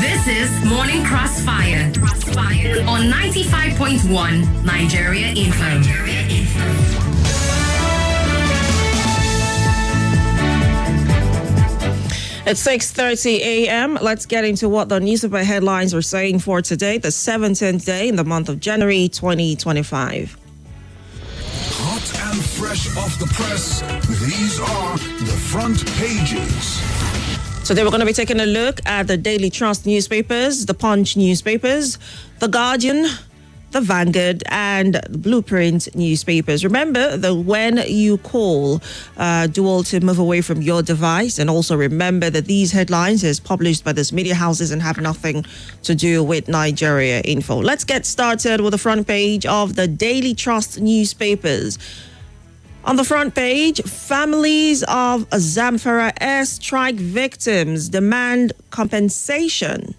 This is Morning Crossfire on 95.1 Nigeria Info. It's 6:30 a.m. Let's get into what the newspaper headlines are saying for today, the 17th day in the month of January 2025. Hot and fresh off the press, these are the front pages. Today we're going to be taking a look at the Daily Trust newspapers, the Punch newspapers, the Guardian, the Vanguard, and the Blueprint newspapers. Remember that when you call, do all to move away from your device, and also remember that these headlines is published by these media houses and have nothing to do with Nigeria Info. Let's get started with the front page of the Daily Trust newspapers. On the front page, families of Zamfara airstrike victims demand compensation.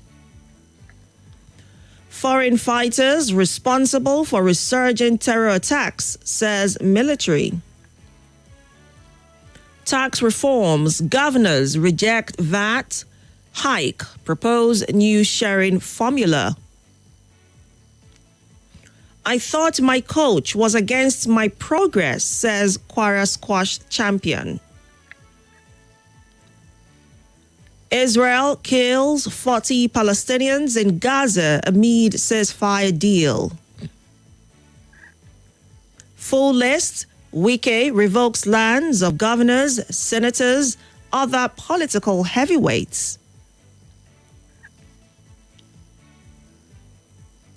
Foreign fighters responsible for resurgent terror attacks, says military. Tax reforms, governors reject VAT hike, propose new sharing formula. I thought my coach was against my progress, says Kwara squash champion. Israel kills 40 Palestinians in Gaza amid ceasefire deal. Full list, Wike revokes lands of governors, senators, other political heavyweights.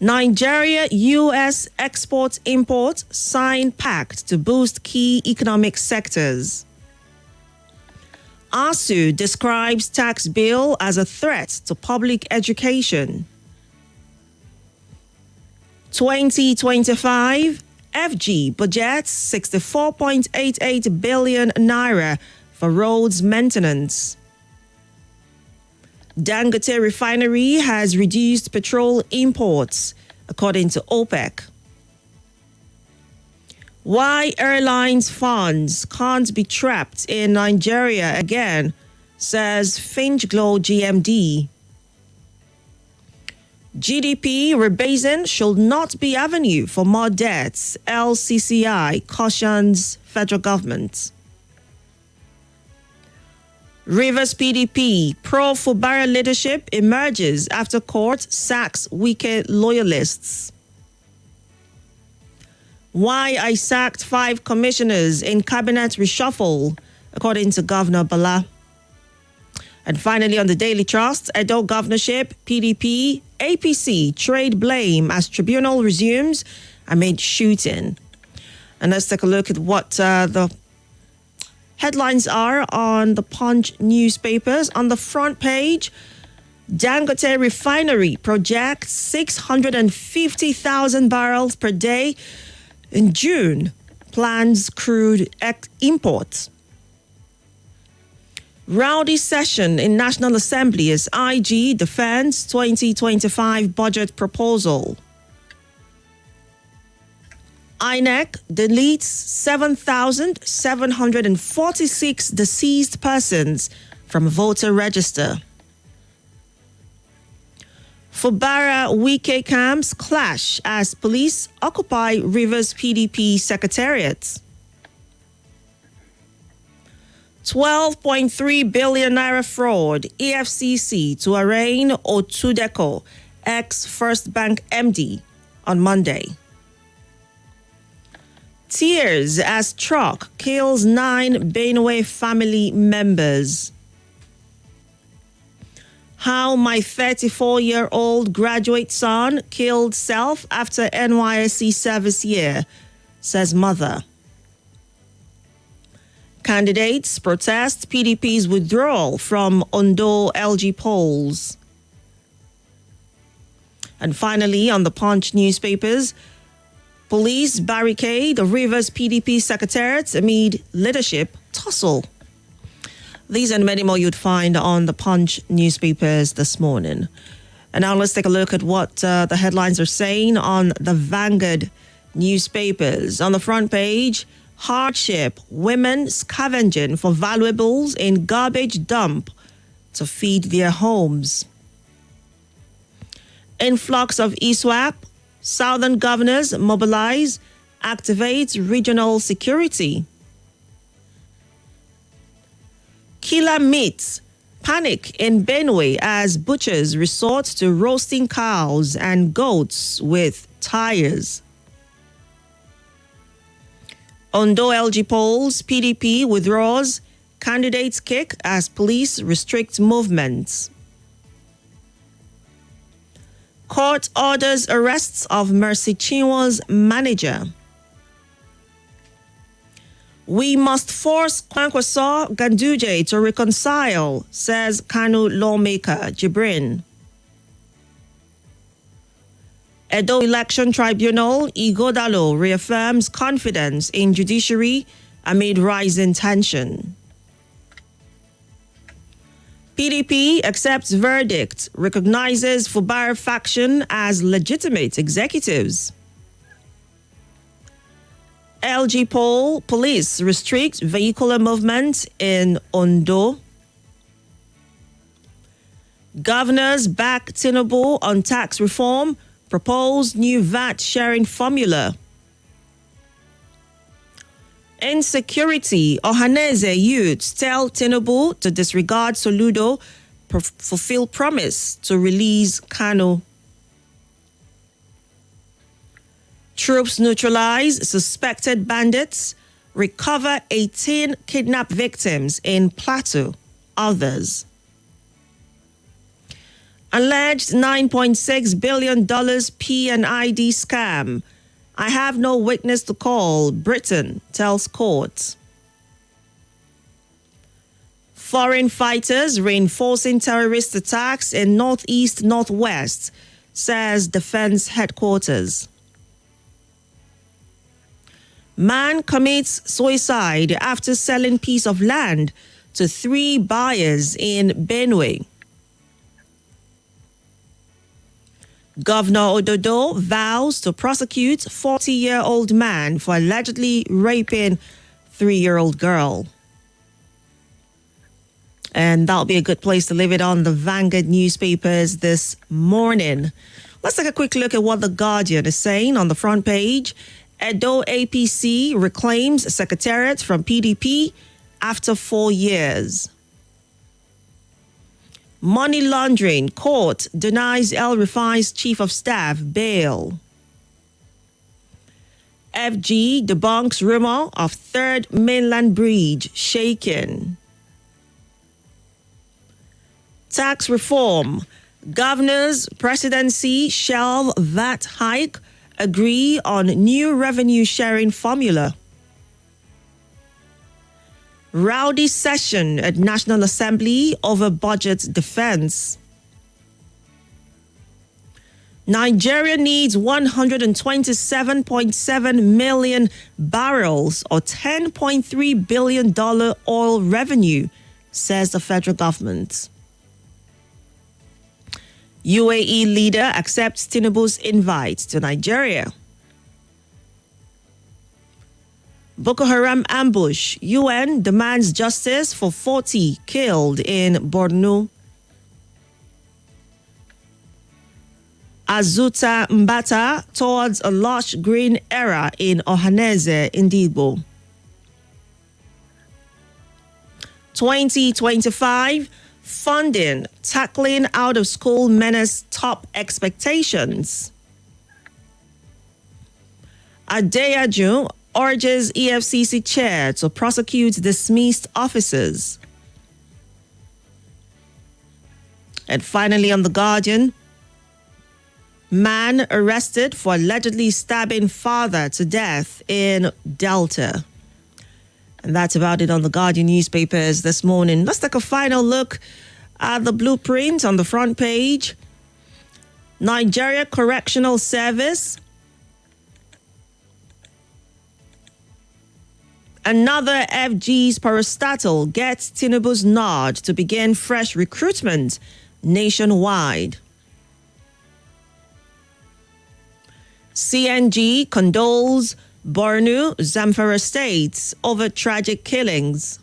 Nigeria-US export-import sign pact to boost key economic sectors. ASU describes tax bill as a threat to public education. 2025, FG budgets 64.88 billion naira for roads maintenance. Dangote refinery has reduced petrol imports, according to OPEC. Why airlines funds can't be trapped in Nigeria again, says FinchGlow GMD. GDP rebasing should not be avenue for more debts, LCCI cautions federal government. Rivers PDP pro-Fubara leadership emerges after court sacks Wike loyalists. Why I sacked 5 commissioners in cabinet reshuffle, according to Governor Bala. And finally, on the Daily Trust, Edo governorship, PDP, APC trade blame as tribunal resumes amid shooting. And let's take a look at what the headlines are on the Punch newspapers. On the front page, Dangote refinery projects 650,000 barrels per day in June, plans crude imports. Rowdy session in National Assembly as IG defends 2025 budget proposal. INEC deletes 7,746 deceased persons from voter register. Fubara Wike camps clash as police occupy Rivers PDP secretariat. 12.3 billion naira fraud, EFCC to arraign Otudeko, ex-First Bank MD, on Monday. Tears as truck kills 9 Benue family members. How my 34-year-old graduate son killed self after NYSC service year, says mother. Candidates protest PDP's withdrawal from Ondo LG polls. And finally, on the Punch newspapers, police barricade the Rivers PDP secretariat amid leadership tussle. These and many more you'd find on the Punch newspapers this morning. And now let's take a look at what the headlines are saying on the Vanguard newspapers. On the front page, hardship, women scavenging for valuables in garbage dump to feed their homes. Influx of ISWAP, Southern governors mobilize, activate regional security. Killer meats, panic in Benue as butchers resort to roasting cows and goats with tires. Ondo LG polls, PDP withdraws, candidates kick as police restrict movements. Court orders arrests of Mercy Chinwo's manager. We must force Kwankwaso Ganduje to reconcile, says Kanu lawmaker Jibrin. Edo Election Tribunal, Igodalo reaffirms confidence in judiciary amid rising tension. PDP accepts verdict, recognizes Fubar faction as legitimate executives. LG poll, police restrict vehicular movement in Ondo. Governors back Tinubu on tax reform, propose new VAT sharing formula. Insecurity, Ohaneze youths tell Tinubu to disregard Soludo, fulfill promise to release Kano. Troops neutralize suspected bandits, recover 18 kidnapped victims in Plateau, others. Alleged $9.6 billion P&ID scam. I have no witness to call, Britain tells court. Foreign fighters reinforcing terrorist attacks in northeast, northwest, says defense headquarters. Man commits suicide after selling piece of land to 3 buyers in Benue. Governor Ododo vows to prosecute 40-year-old man for allegedly raping 3-year-old girl. And that'll be a good place to leave it on the Vanguard newspapers this morning. Let's take a quick look at what The Guardian is saying on the front page. Edo APC reclaims secretariat from PDP after 4 years. Money laundering, court denies El Rufai's chief of staff bail. FG debunks rumor of third mainland bridge shaken. Tax reform, governors, presidency shelve VAT hike, agree on new revenue sharing formula. Rowdy session at National Assembly over budget defense. Nigeria needs 127.7 million barrels or $10.3 billion oil revenue, says the federal government. UAE leader accepts Tinubu's invite to Nigeria. Boko Haram ambush. UN demands justice for 40 killed in Borno. Azuta Mbata towards a lush green era in Ohaneze, Indigbo. 2025 funding tackling out of school menace top expectations. Adeyaju urges EFCC chair to prosecute dismissed officers. And finally on The Guardian, man arrested for allegedly stabbing father to death in Delta. And that's about it on The Guardian newspapers this morning. Let's take a final look at the blueprint on the front page. Nigeria Correctional Service. Another FG's parastatal gets Tinubu's nod to begin fresh recruitment nationwide. CNG condoles Borno, Zamfara states over tragic killings.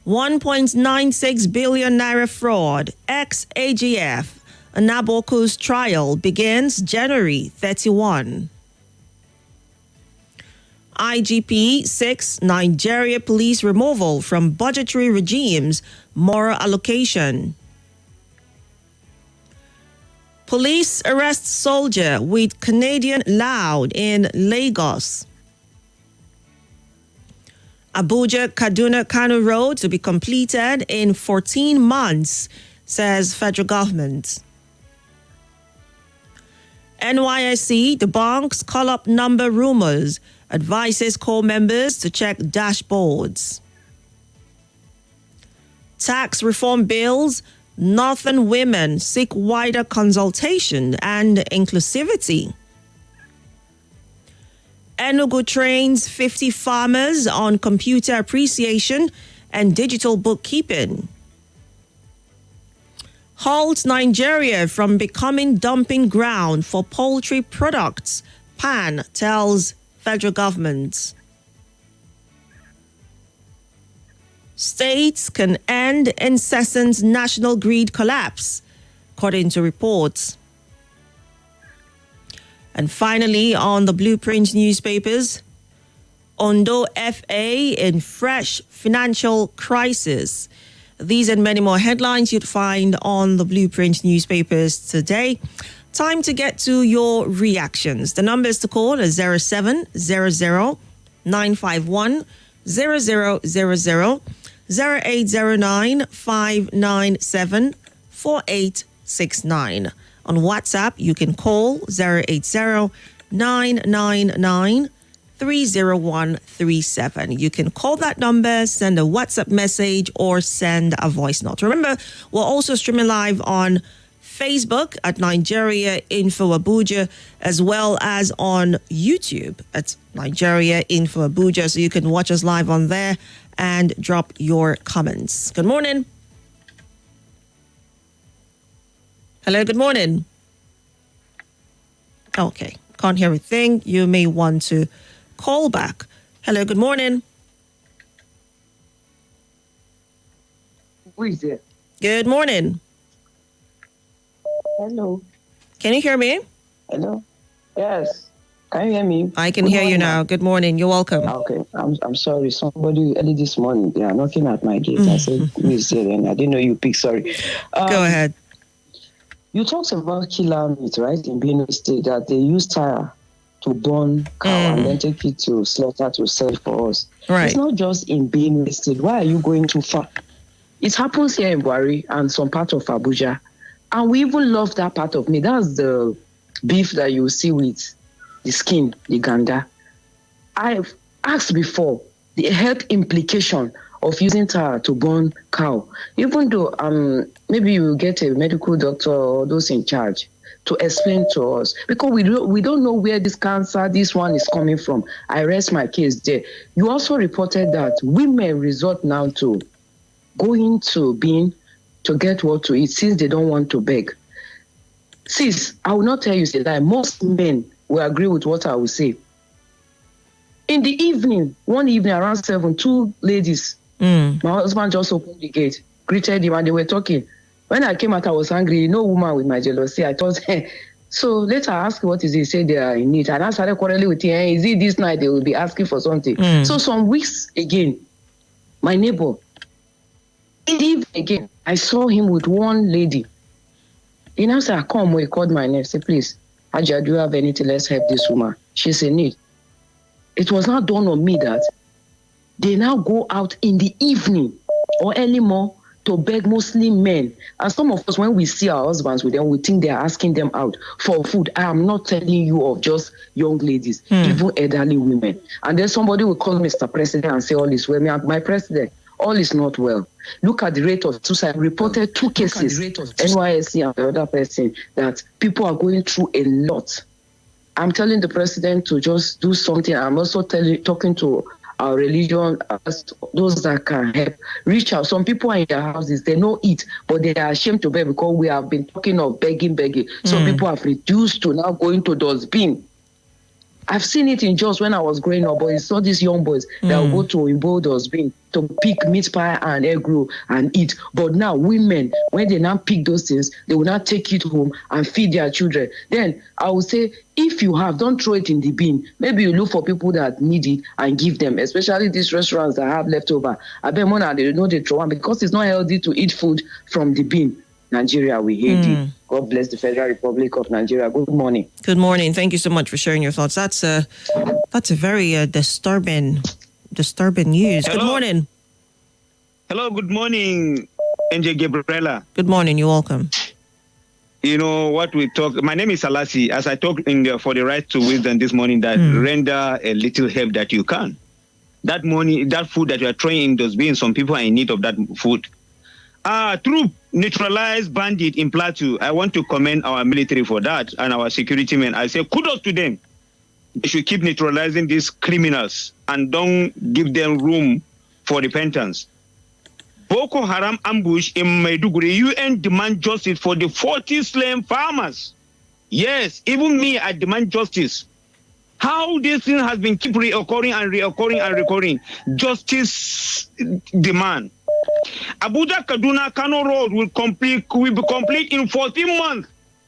1.96 billion naira fraud, ex-AGF. Naboku's trial begins January 31. IGP 6 Nigeria police removal from budgetary regimes, moral allocation. Police arrest soldier with Canadian loud in Lagos. Abuja Kaduna Kano Road to be completed in 14 months, says federal government. NYSC debunks call-up number rumors, advises core members to check dashboards. Tax reform bills, Northern women seek wider consultation and inclusivity. Enugu trains 50 farmers on computer appreciation and digital bookkeeping. Halts Nigeria from becoming dumping ground for poultry products, PAN tells federal government. States can end incessant national grid collapse, according to reports. And finally, on the Blueprint newspapers, Ondo FA in fresh financial crisis. These and many more headlines you'd find on the Blueprint newspapers today. Time to get to your reactions. The numbers to call are 0700 951 0000, 0809 597 4869. On WhatsApp, you can call 080 999 30137. You can call that number, send a WhatsApp message, or send a voice note. Remember, we're also streaming live on Facebook at Nigeria Info Abuja, as well as on YouTube at Nigeria Info Abuja. So you can watch us live on there and drop your comments. Good morning. Hello, good morning. Okay, can't hear a thing. You may want to call back. Hello, good morning. Who is there? Good morning. Hello. Can you hear me? Hello. Yes. Can you hear me? I can Good hear you morning, now. ma'am. Good morning. You're welcome. Okay. I'm sorry. Somebody early this morning, they are knocking at my gate. I said, who is there? And I didn't know you pick. Sorry. Go ahead. You talked about killer meat, right? In Benue State, that they use tire to burn cow and then take it to slaughter to sell for us. Right. It's not just in Benue State. Why are you going too far? It happens here in Buari and some part of Abuja. And we even love that part of meat. That's the beef that you see with the skin, the ganda. I've asked before the health implication of using tar to burn cow. Even though maybe you will get a medical doctor or those in charge to explain to us, because we don't know where this cancer, this one is coming from. I rest my case there. You also reported that women resort now to going to being to get what to eat since they don't want to beg. Sis, I will not tell you that most men will agree with what I will say. In the evening, one evening around 7, 2 ladies, my husband just opened the gate, greeted him, and they were talking. When I came out, I was angry. No woman with my jealousy. I thought, so later I asked what is it? He said they are in need. And I started quarreling with him. Is it this night they will be asking for something? So some weeks again, my neighbor, in the evening again, I saw him with one lady. He now said, come, he called my name. Said, please, Haja, do you have anything? Let's help this woman. She's in need. It was not dawned on me that they now go out in the evening or early morning to beg mostly men. And some of us, when we see our husbands with them, we think they are asking them out for food. I am not telling you of just young ladies, even elderly women. And then somebody will call Mr. President and say, all is well. My president, all is not well. Look at the rate of suicide. Reported 2 cases, NYSC and the other person, that people are going through a lot. I'm telling the president to just do something. I'm also talking to our religion, those that can help. Reach out. Some people are in their houses, they don't eat, but they are ashamed to beg because we have been talking of begging. Some people have reduced to now going to dustbin. I've seen it in Jos when I was growing up, but it's not these young boys that will go to Oimbo dustbin to pick meat pie and egg roll and eat. But now women, when they now pick those things, they will now take it home and feed their children. Then I would say, if you have, don't throw it in the bin. Maybe you look for people that need it and give them, especially these restaurants that have leftover. I bet more now they know they throw one because it's not healthy to eat food from the bin. Nigeria, we hate it. God bless the Federal Republic of Nigeria. Good morning. Good morning. Thank you so much for sharing your thoughts. That's a very disturbing news. Hello. Good morning. Hello, good morning, NJ Gabriella. Good morning. You're welcome. You know what we talk. My name is Alasi. As I talked for the right to wisdom this morning, that render a little help that you can. That money, that food that you are throwing in those being, some people are in need of that food. Troop neutralized bandit in Plateau. I want to commend our military for that and our security men. I say kudos to them. They should keep neutralizing these criminals and don't give them room for repentance. Boko Haram ambush in Maiduguri. UN demand justice for the 40 slain farmers. Yes, even me, I demand justice. How this thing has been keep reoccurring. Justice demand. Abuja Kaduna Kano Road will be complete in 14 months.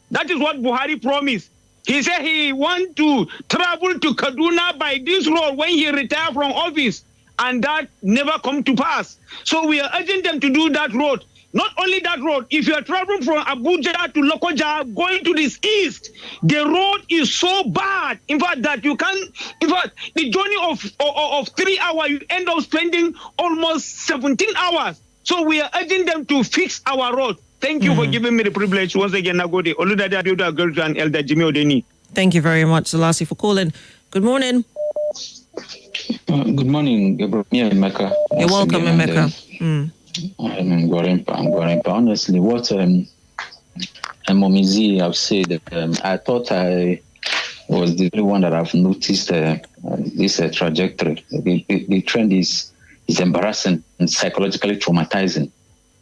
That is what Buhari promised. He said he want to travel to Kaduna by this road when he retired from office, and that never come to pass. So we are urging them to do that road. Not only that road, if you are traveling from Abuja to Lokoja, going to the east, the road is so bad. In fact, that you can, the journey of 3 hours, you end up spending almost 17 hours. So we are urging them to fix our road. Thank you for giving me the privilege once again. Nagode. Oludade Adeoda Agurju and Elder Jimmy Odeni. Thank you very much, Salasi, for calling. Good morning. Good morning, Gabriella and Mecca. You're welcome, Mecca. I'm Gwarimpa. Honestly, what Momizi have said, I thought I was the only one that have noticed this trajectory. The trend is embarrassing and psychologically traumatizing.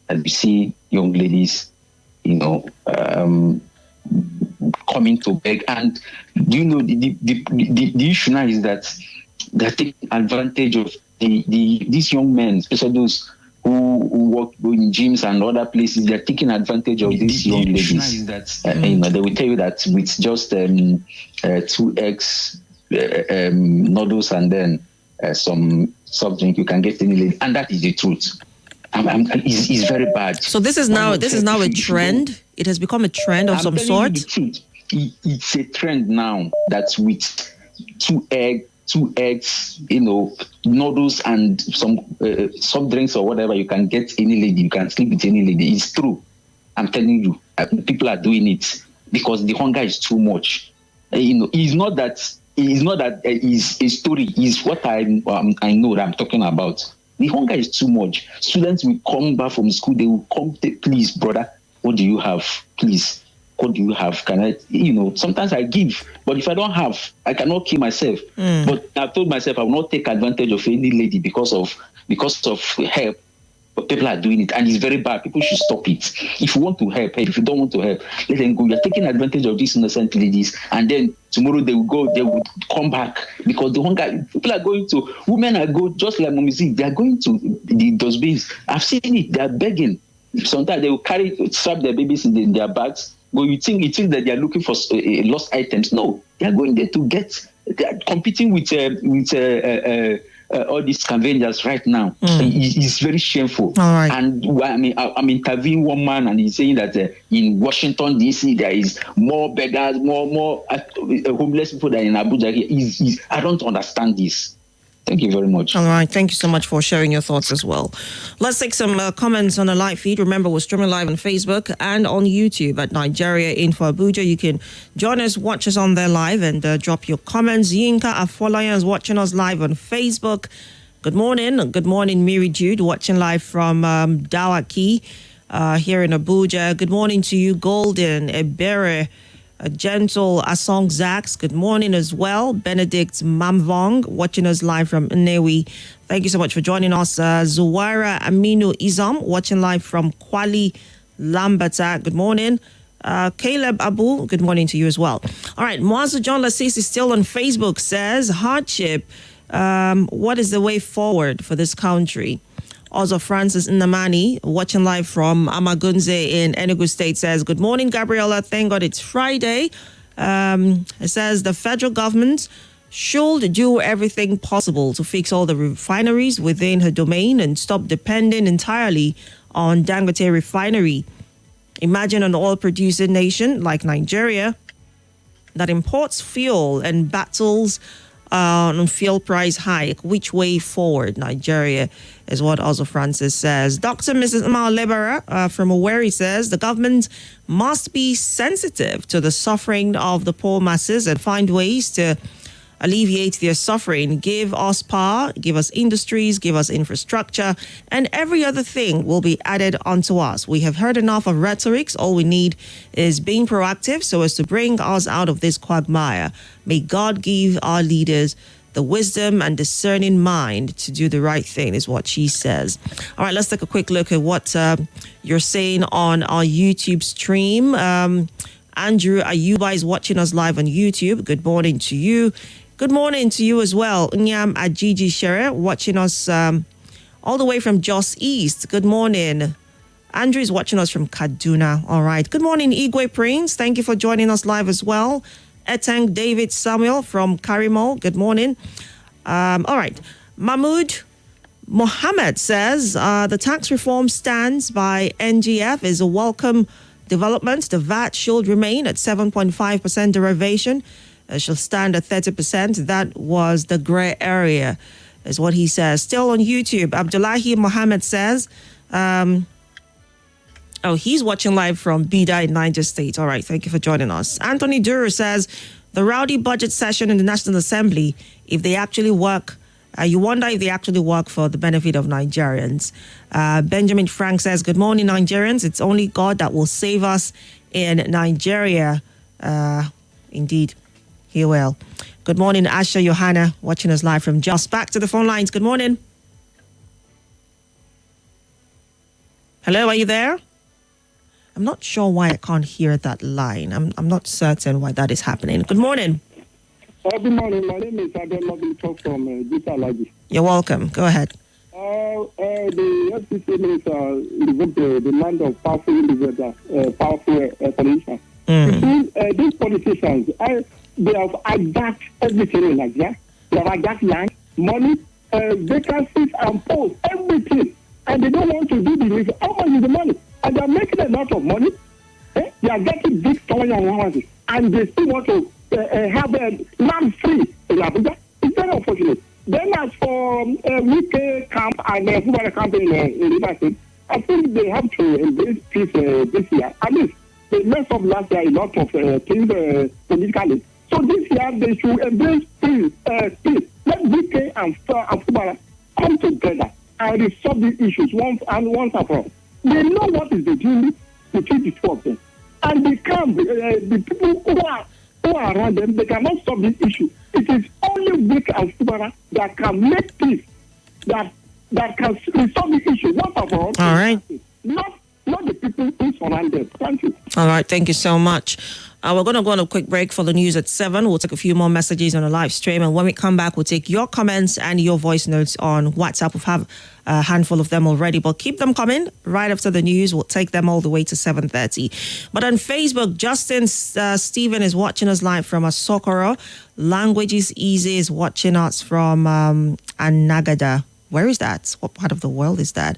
And we see young ladies, coming to beg. And the issue now is that they're taking advantage of these young men, especially those who work in gyms and other places. They're taking advantage of these young ladies. They will tell you that with just 2 eggs, noodles, and then some soft drink, you can get any lady, and that is the truth. It's very bad. So this is now a trend. It has become a trend of some sort. It's a trend now. That's with 2 eggs, noodles and some soft drinks or whatever. You can get any lady. You can sleep with any lady. It's true. I'm telling you, people are doing it because the hunger is too much. It's not that it's a story. It's what I know that I'm talking about. The hunger is too much. Students will come back from school. They will come, please, brother, what do you have? Please, what do you have? Can I, sometimes I give, but if I don't have, I cannot kill myself. But I've told myself I will not take advantage of any lady because of help. But people are doing it, and it's very bad. People should stop it. If you want to help, if you don't want to help, let them go. You're taking advantage of these innocent ladies, and then tomorrow they will come back because the hunger. People are going to, women are going, just like Momizi, they are going to the dustbins. I've seen it. They are begging. Sometimes they will strap their babies in their bags. But you think that they are looking for lost items. No, they are going there to get. They are competing with all these scavengers right now. It's very shameful. All right. And I'm interviewing one man, and he's saying that in Washington D.C. there is more beggars, more homeless people than in Abuja. I don't understand this. Thank you very much. All right. Thank you so much for sharing your thoughts as well. Let's take some comments on the live feed. Remember, we're streaming live on Facebook and on YouTube at Nigeria Info Abuja. You can join us, watch us on there live, and drop your comments. Yinka Afolayan is watching us live on Facebook. Good morning. Good morning, Miri Jude, watching live from Dawaki here in Abuja. Good morning to you, Golden Ebere. Gentle Asong Zax, good morning as well. Benedict Mamvong, watching us live from Nnewi. Thank you so much for joining us. Zuwaira Aminu Izam, watching live from Kwali Lambata. Good morning. Caleb Abu, good morning to you as well. All right, Mwazu John Lasisi is still on Facebook, says, hardship, what is the way forward for this country? Also, Francis Nnamani, watching live from Amagunze in Enugu State, says, good morning, Gabriella. Thank God it's Friday. It says the federal government should do everything possible to fix all the refineries within her domain and stop depending entirely on Dangote refinery. Imagine an oil-producing nation like Nigeria that imports fuel and battles on fuel price hike. Which way forward, Nigeria, is what also Francis says. Dr. Mrs. Amal Lebara from Owerri says the government must be sensitive to the suffering of the poor masses and find ways to alleviate their suffering. Give us power, give us industries, give us infrastructure, and every other thing will be added onto us. We have heard enough of rhetorics. All we need is being proactive so as to bring us out of this quagmire. May God give our leaders the wisdom and discerning mind to do the right thing, is what she says. All right, let's take a quick look at what you're saying on our YouTube stream. Andrew Ayuba is watching us live on YouTube. Good morning to you. Good morning to you as well. Nyam Ajiji Shere watching us all the way from Jos East. Good morning. Andrew is watching us from Kaduna. All right. Good morning, Igwe Prince. Thank you for joining us live as well. Etang David Samuel from Karimo. Good morning. All right. Mahmoud Mohammed says the tax reform stance by NGF is a welcome development. The VAT should remain at 7.5% derivation. Shall stand at 30%. That was the gray area, is what he says. Still on YouTube, Abdullahi Mohammed says, he's watching live from Bida in Niger State. All right, thank you for joining us. Anthony Duru says, the rowdy budget session in the National Assembly, if they actually work, you wonder if they actually work for the benefit of Nigerians. Benjamin Frank says, good morning, Nigerians. It's only God that will save us in Nigeria. Indeed. He will. Good morning, Asha Johanna, watching us live from Just. Back to the phone lines. Good morning. Hello, are you there? I'm not sure why I can't hear that line. I'm not certain why that is happening. Good morning. Good morning. My name is Adel talk from Jita. You're welcome. Go ahead. The FCC minister invoked the land of powerful individuals, powerful politicians. These politicians, they have hijacked everything in Nigeria. They have hijacked land, money, vacancies and posts, everything. And they don't want to do the review. How much is the money? And they're making a lot of money. They are getting big stolen allowances. And they still want to have a land free in Abuja. It's very unfortunate. Then as for Wike camp and Fubara camp in River State, I think they have to embrace peace this year. At least they messed up last year a lot of things politically. So this year they should embrace peace. Let Wike and Fubara come together and resolve these issues once and for all. They know what is the deal between the two of them. And they can the people who are around them, they cannot stop this issue. It is only Wike and Fubara that can make peace, that can resolve the issue once and for all. All right. Not the people who surround them. Thank you. All right, thank you so much. We're going to go on a quick break for the news at 7. We'll take a few more messages on the live stream. And when we come back, we'll take your comments and your voice notes on WhatsApp. We've have a handful of them already, but keep them coming right after the news. We'll take them all the way to 7:30. But on Facebook, Justin Stephen is watching us live from Asokoro. Language is Easy is watching us from Anagada. Where is that? What part of the world is that?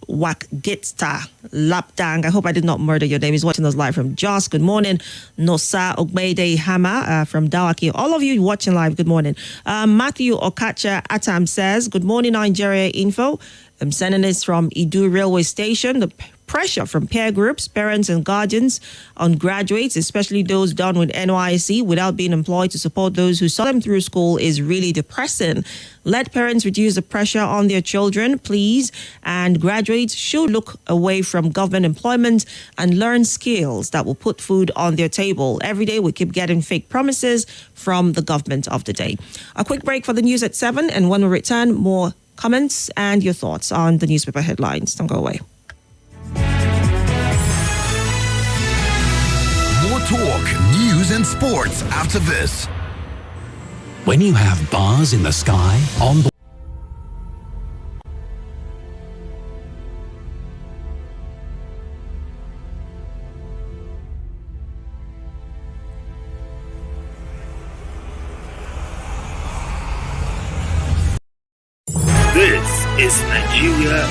Wakgitsta Lapdang. I hope I did not murder your name. He's watching us live from Jos. Good morning. Nosa Ogbede Hama from Dawaki. All of you watching live, good morning. Matthew Okacha Atam says, good morning, Nigeria Info. I'm sending this from Idu Railway Station. The pressure from peer groups, parents and guardians on graduates, especially those done with NYSC without being employed to support those who saw them through school, is really depressing. Let parents reduce the pressure on their children, please. And graduates should look away from government employment and learn skills that will put food on their table. Every day we keep getting fake promises from the government of the day. A quick break for the news at 7, and when we return, more comments and your thoughts on the newspaper headlines. Don't go away. talk, news, and sports after this. When you have bars in the sky, on board. This is Nigeria.